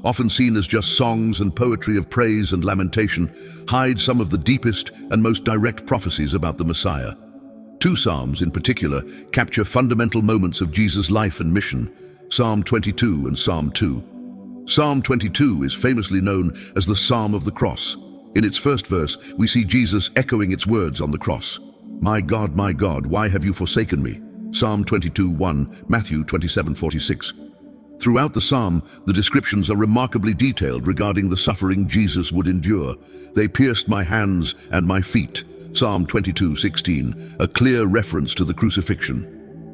often seen as just songs and poetry of praise and lamentation, hide some of the deepest and most direct prophecies about the Messiah. Two psalms in particular capture fundamental moments of Jesus' life and mission: Psalm 22 and Psalm 2. Psalm 22 is famously known as the Psalm of the Cross. In its first verse, we see Jesus echoing its words on the cross. My God, why have you forsaken me? Psalm 22:1, Matthew 27:46. Throughout the psalm, the descriptions are remarkably detailed regarding the suffering Jesus would endure. They pierced my hands and my feet, Psalm 22:16, a clear reference to the crucifixion.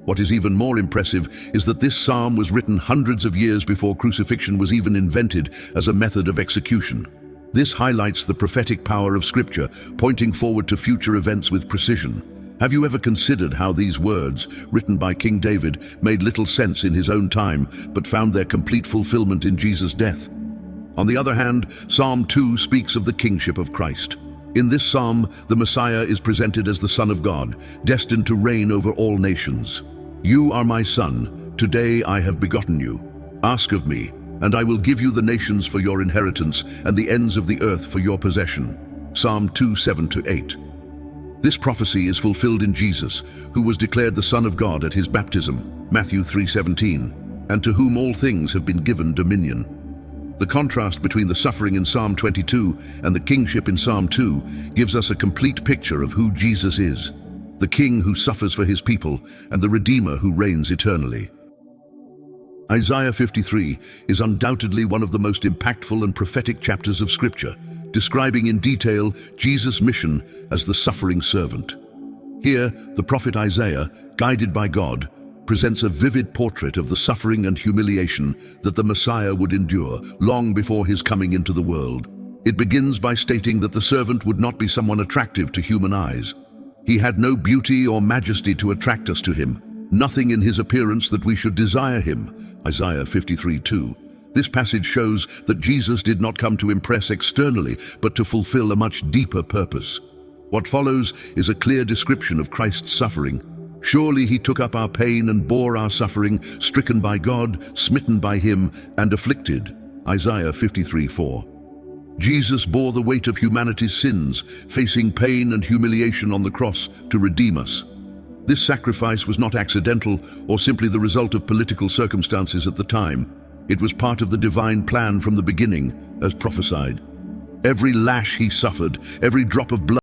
What is even more impressive is that this psalm was written hundreds of years before crucifixion was even invented as a method of execution. This highlights the prophetic power of Scripture, pointing forward to future events with precision. Have you ever considered how these words, written by King David, made little sense in his own time, but found their complete fulfillment in Jesus' death? On the other hand, Psalm 2 speaks of the kingship of Christ. In this psalm, the Messiah is presented as the Son of God, destined to reign over all nations. You are my Son, today I have begotten you. Ask of me, and I will give you the nations for your inheritance and the ends of the earth for your possession. Psalm 2:7-8. This prophecy is fulfilled in Jesus, who was declared the Son of God at his baptism, Matthew 3:17, and to whom all things have been given dominion. The contrast between the suffering in Psalm 22 and the kingship in Psalm 2 gives us a complete picture of who Jesus is, the King who suffers for his people and the Redeemer who reigns eternally. Isaiah 53 is undoubtedly one of the most impactful and prophetic chapters of Scripture, describing in detail Jesus' mission as the suffering servant. Here, the prophet Isaiah, guided by God, presents a vivid portrait of the suffering and humiliation that the Messiah would endure long before his coming into the world. It begins by stating that the servant would not be someone attractive to human eyes. He had no beauty or majesty to attract us to him, nothing in his appearance that we should desire him, Isaiah 53:2. This passage shows that Jesus did not come to impress externally, but to fulfill a much deeper purpose. What follows is a clear description of Christ's suffering. Surely he took up our pain and bore our suffering, stricken by God, smitten by him, and afflicted, Isaiah 53:4. Jesus bore the weight of humanity's sins, facing pain and humiliation on the cross to redeem us. This sacrifice was not accidental or simply the result of political circumstances at the time. It was part of the divine plan from the beginning, as prophesied. Every lash he suffered, every drop of blood